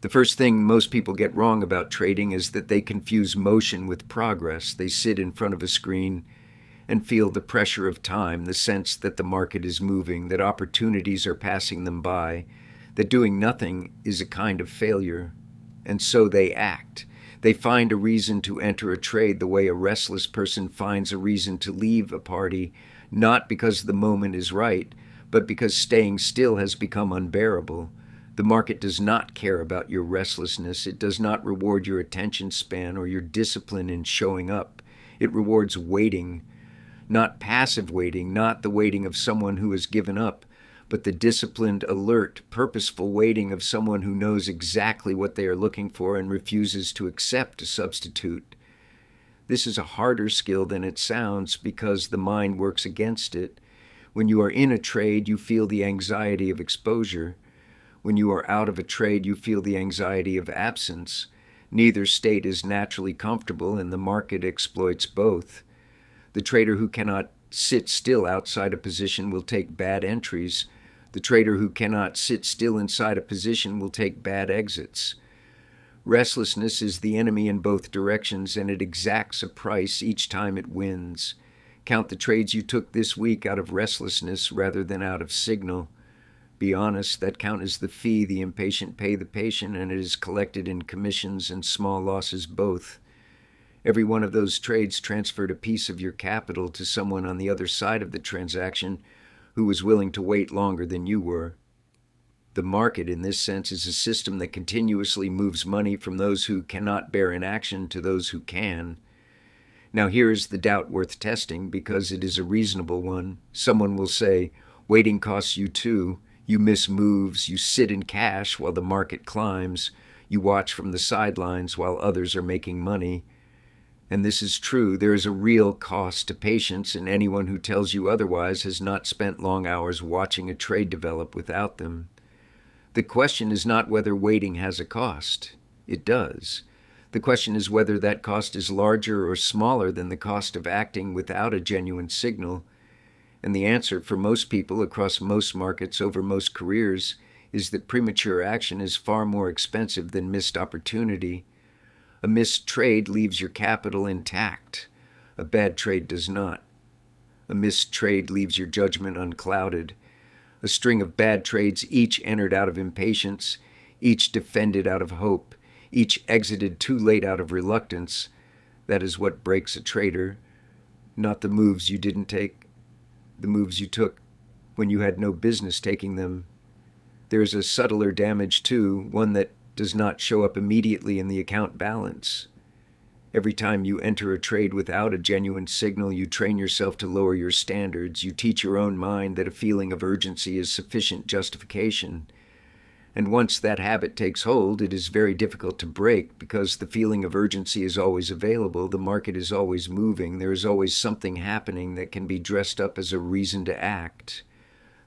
The first thing most people get wrong about trading is that they confuse motion with progress. They sit in front of a screen and feel the pressure of time, the sense that the market is moving, that opportunities are passing them by, that doing nothing is a kind of failure. And so they act. They find a reason to enter a trade the way a restless person finds a reason to leave a party, not because the moment is right, but because staying still has become unbearable. The market does not care about your restlessness. It does not reward your attention span or your discipline in showing up. It rewards waiting, not passive waiting, not the waiting of someone who has given up, but the disciplined, alert, purposeful waiting of someone who knows exactly what they are looking for and refuses to accept a substitute. This is a harder skill than it sounds because the mind works against it. When you are in a trade, you feel the anxiety of exposure. When you are out of a trade, you feel the anxiety of absence. Neither state is naturally comfortable, and the market exploits both. The trader who cannot sit still outside a position will take bad entries. The trader who cannot sit still inside a position will take bad exits. Restlessness is the enemy in both directions, and it exacts a price each time it wins. Count the trades you took this week out of restlessness rather than out of signal. Be honest, that count is the fee the impatient pay the patient, and it is collected in commissions and small losses both. Every one of those trades transferred a piece of your capital to someone on the other side of the transaction who was willing to wait longer than you were. The market, in this sense, is a system that continuously moves money from those who cannot bear inaction to those who can. Now here is the doubt worth testing, because it is a reasonable one. Someone will say, waiting costs you too. You miss moves, you sit in cash while the market climbs, you watch from the sidelines while others are making money. And this is true. There is a real cost to patience, and anyone who tells you otherwise has not spent long hours watching a trade develop without them. The question is not whether waiting has a cost. It does. The question is whether that cost is larger or smaller than the cost of acting without a genuine signal. And the answer for most people across most markets over most careers is that premature action is far more expensive than missed opportunity. A missed trade leaves your capital intact. A bad trade does not. A missed trade leaves your judgment unclouded. A string of bad trades, each entered out of impatience, each defended out of hope, each exited too late out of reluctance. That is what breaks a trader, not the moves you didn't take, the moves you took when you had no business taking them. There is a subtler damage too, one that does not show up immediately in the account balance. Every time you enter a trade without a genuine signal, you train yourself to lower your standards. You teach your own mind that a feeling of urgency is sufficient justification. And once that habit takes hold, it is very difficult to break because the feeling of urgency is always available. The market is always moving. There is always something happening that can be dressed up as a reason to act.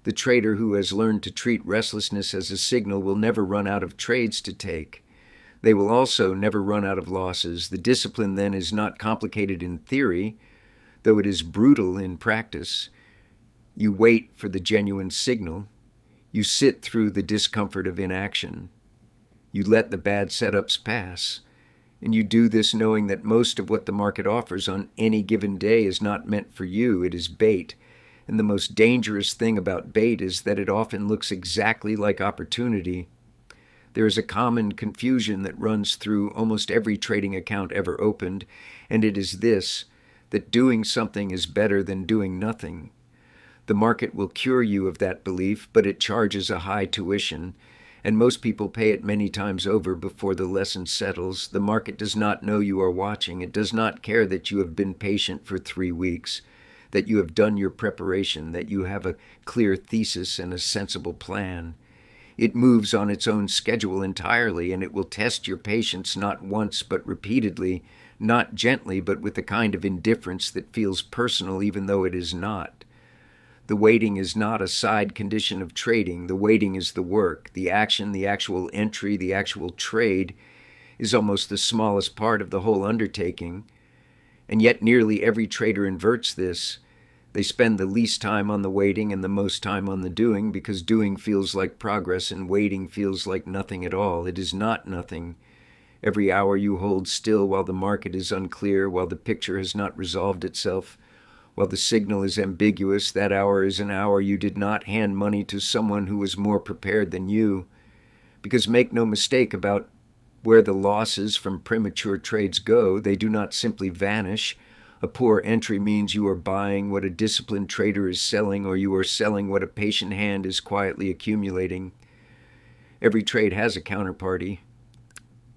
The trader who has learned to treat restlessness as a signal will never run out of trades to take. They will also never run out of losses. The discipline then is not complicated in theory, though it is brutal in practice. You wait for the genuine signal. You sit through the discomfort of inaction. You let the bad setups pass. And you do this knowing that most of what the market offers on any given day is not meant for you. It is bait. And the most dangerous thing about bait is that it often looks exactly like opportunity. There is a common confusion that runs through almost every trading account ever opened, and it is this, that doing something is better than doing nothing. The market will cure you of that belief, but it charges a high tuition, and most people pay it many times over before the lesson settles. The market does not know you are watching. It does not care that you have been patient for 3 weeks, that you have done your preparation, that you have a clear thesis and a sensible plan. It moves on its own schedule entirely, and it will test your patience not once but repeatedly, not gently but with a kind of indifference that feels personal even though it is not. The waiting is not a side condition of trading. The waiting is the work. The action, the actual entry, the actual trade is almost the smallest part of the whole undertaking. And yet nearly every trader inverts this. They spend the least time on the waiting and the most time on the doing, because doing feels like progress and waiting feels like nothing at all. It is not nothing. Every hour you hold still while the market is unclear, while the picture has not resolved itself, while the signal is ambiguous, that hour is an hour you did not hand money to someone who was more prepared than you. Because make no mistake about where the losses from premature trades go, they do not simply vanish. A poor entry means you are buying what a disciplined trader is selling, or you are selling what a patient hand is quietly accumulating. Every trade has a counterparty.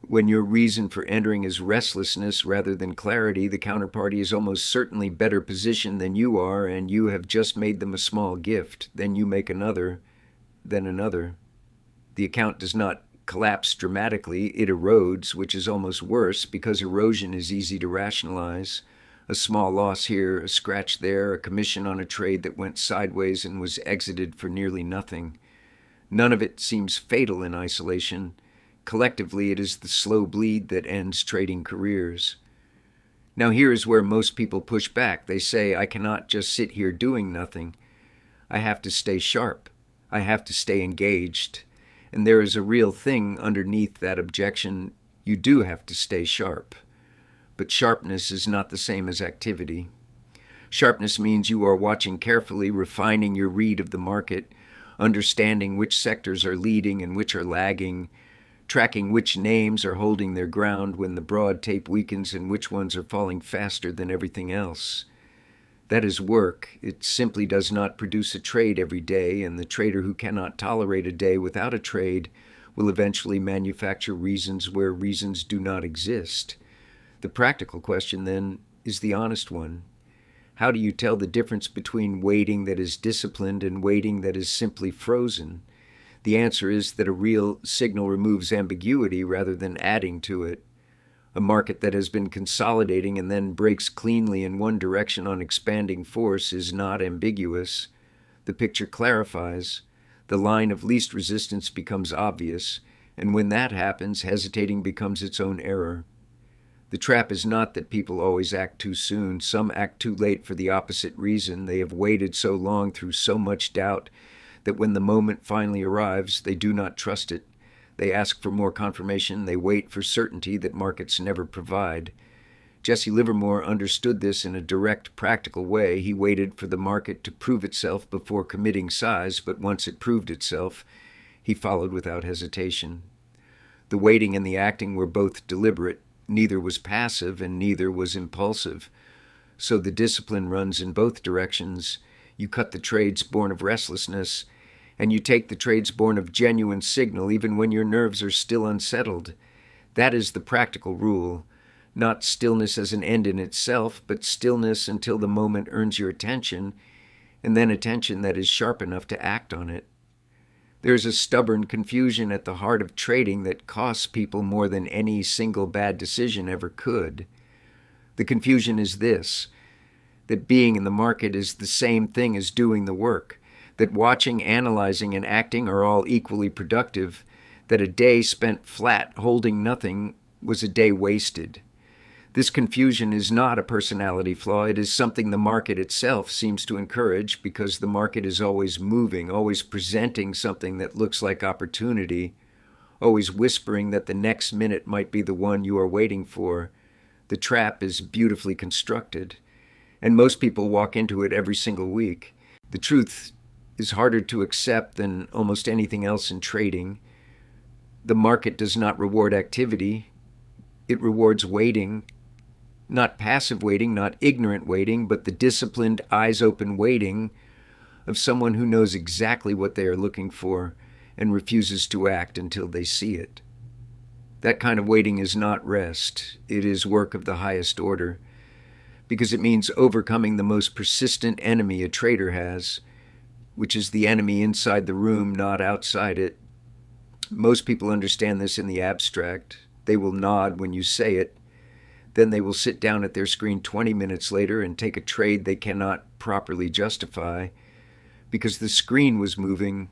When your reason for entering is restlessness rather than clarity, the counterparty is almost certainly better positioned than you are, and you have just made them a small gift. Then you make another, then another. The account does not collapse dramatically, it erodes, which is almost worse because erosion is easy to rationalize. A small loss here, a scratch there, a commission on a trade that went sideways and was exited for nearly nothing. None of it seems fatal in isolation. Collectively, it is the slow bleed that ends trading careers. Now here is where most people push back. They say, I cannot just sit here doing nothing. I have to stay sharp. I have to stay engaged. And there is a real thing underneath that objection. You do have to stay sharp. But sharpness is not the same as activity. Sharpness means you are watching carefully, refining your read of the market, understanding which sectors are leading and which are lagging, tracking which names are holding their ground when the broad tape weakens and which ones are falling faster than everything else. That is work. It simply does not produce a trade every day, and the trader who cannot tolerate a day without a trade will eventually manufacture reasons where reasons do not exist. The practical question, then, is the honest one. How do you tell the difference between waiting that is disciplined and waiting that is simply frozen? The answer is that a real signal removes ambiguity rather than adding to it. A market that has been consolidating and then breaks cleanly in one direction on expanding force is not ambiguous. The picture clarifies. The line of least resistance becomes obvious, and when that happens, hesitating becomes its own error. The trap is not that people always act too soon. Some act too late for the opposite reason. They have waited so long through so much doubt that when the moment finally arrives, they do not trust it. They ask for more confirmation. They wait for certainty that markets never provide. Jesse Livermore understood this in a direct, practical way. He waited for the market to prove itself before committing size, but once it proved itself, he followed without hesitation. The waiting and the acting were both deliberate. Neither was passive and neither was impulsive. So the discipline runs in both directions. You cut the trades born of restlessness, and you take the trades born of genuine signal even when your nerves are still unsettled. That is the practical rule. Not stillness as an end in itself, but stillness until the moment earns your attention, and then attention that is sharp enough to act on it. There is a stubborn confusion at the heart of trading that costs people more than any single bad decision ever could. The confusion is this: that being in the market is the same thing as doing the work, that watching, analyzing, and acting are all equally productive, that a day spent flat holding nothing was a day wasted. This confusion is not a personality flaw. It is something the market itself seems to encourage, because the market is always moving, always presenting something that looks like opportunity, always whispering that the next minute might be the one you are waiting for. The trap is beautifully constructed, and most people walk into it every single week. The truth is harder to accept than almost anything else in trading. The market does not reward activity. It rewards waiting. Not passive waiting, not ignorant waiting, but the disciplined, eyes-open waiting of someone who knows exactly what they are looking for and refuses to act until they see it. That kind of waiting is not rest. It is work of the highest order, because it means overcoming the most persistent enemy a trader has, which is the enemy inside the room, not outside it. Most people understand this in the abstract. They will nod when you say it. Then they will sit down at their screen 20 minutes later and take a trade they cannot properly justify because the screen was moving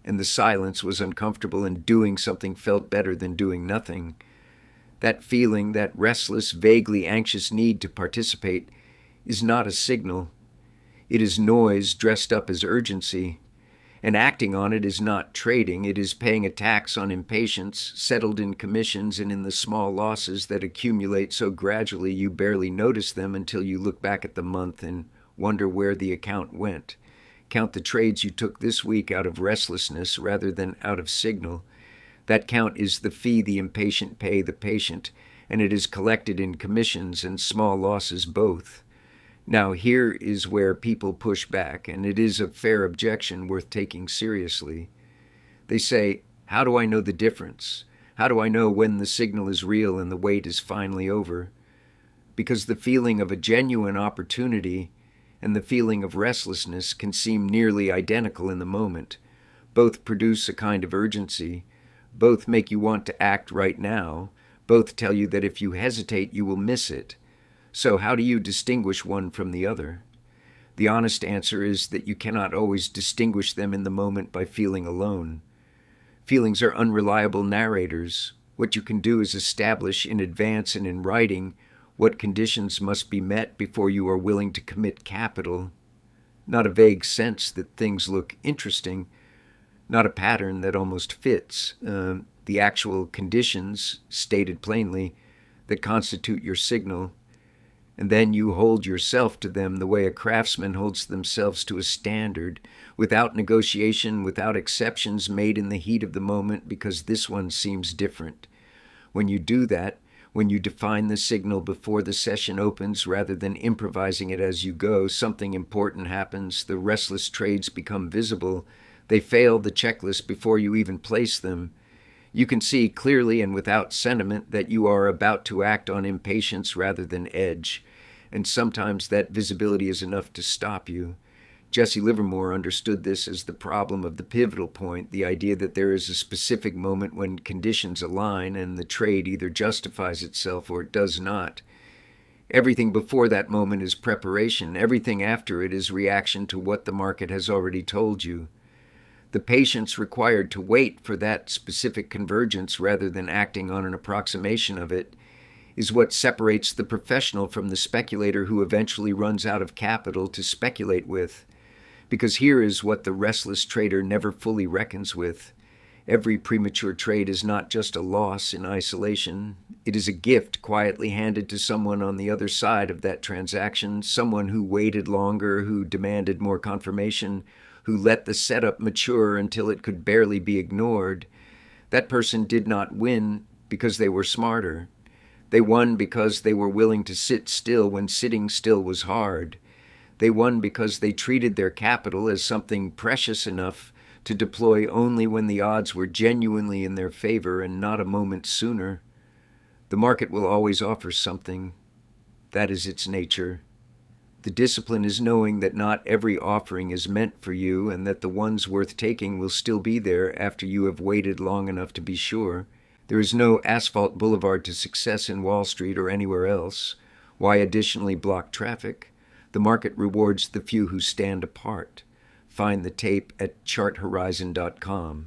and the silence was uncomfortable and doing something felt better than doing nothing. That feeling, that restless, vaguely anxious need to participate, is not a signal. It is noise dressed up as urgency. And acting on it is not trading. It is paying a tax on impatience, settled in commissions and in the small losses that accumulate so gradually you barely notice them until you look back at the month and wonder where the account went. Count the trades you took this week out of restlessness rather than out of signal. That count is the fee the impatient pay the patient, and it is collected in commissions and small losses both. Now here is where people push back, and it is a fair objection worth taking seriously. They say, how do I know the difference? How do I know when the signal is real and the wait is finally over? Because the feeling of a genuine opportunity and the feeling of restlessness can seem nearly identical in the moment. Both produce a kind of urgency. Both make you want to act right now. Both tell you that if you hesitate, you will miss it. So how do you distinguish one from the other? The honest answer is that you cannot always distinguish them in the moment by feeling alone. Feelings are unreliable narrators. What you can do is establish in advance and in writing what conditions must be met before you are willing to commit capital. Not a vague sense that things look interesting, not a pattern that almost fits. The actual conditions, stated plainly, that constitute your signal. And then you hold yourself to them the way a craftsman holds themselves to a standard, without negotiation, without exceptions made in the heat of the moment because this one seems different. When you do that, when you define the signal before the session opens rather than improvising it as you go, something important happens. The restless trades become visible. They fail the checklist before you even place them. You can see clearly and without sentiment that you are about to act on impatience rather than edge. And sometimes that visibility is enough to stop you. Jesse Livermore understood this as the problem of the pivotal point, the idea that there is a specific moment when conditions align and the trade either justifies itself or it does not. Everything before that moment is preparation. Everything after it is reaction to what the market has already told you. The patience required to wait for that specific convergence rather than acting on an approximation of it is what separates the professional from the speculator who eventually runs out of capital to speculate with. Because here is what the restless trader never fully reckons with. Every premature trade is not just a loss in isolation. It is a gift quietly handed to someone on the other side of that transaction, someone who waited longer, who demanded more confirmation, who let the setup mature until it could barely be ignored. That person did not win because they were smarter. They won because they were willing to sit still when sitting still was hard. They won because they treated their capital as something precious enough to deploy only when the odds were genuinely in their favor and not a moment sooner. The market will always offer something. That is its nature. The discipline is knowing that not every offering is meant for you and that the ones worth taking will still be there after you have waited long enough to be sure. There is no asphalt boulevard to success in Wall Street or anywhere else. Why additionally block traffic? The market rewards the few who stand apart. Find the tape at charthorizon.com.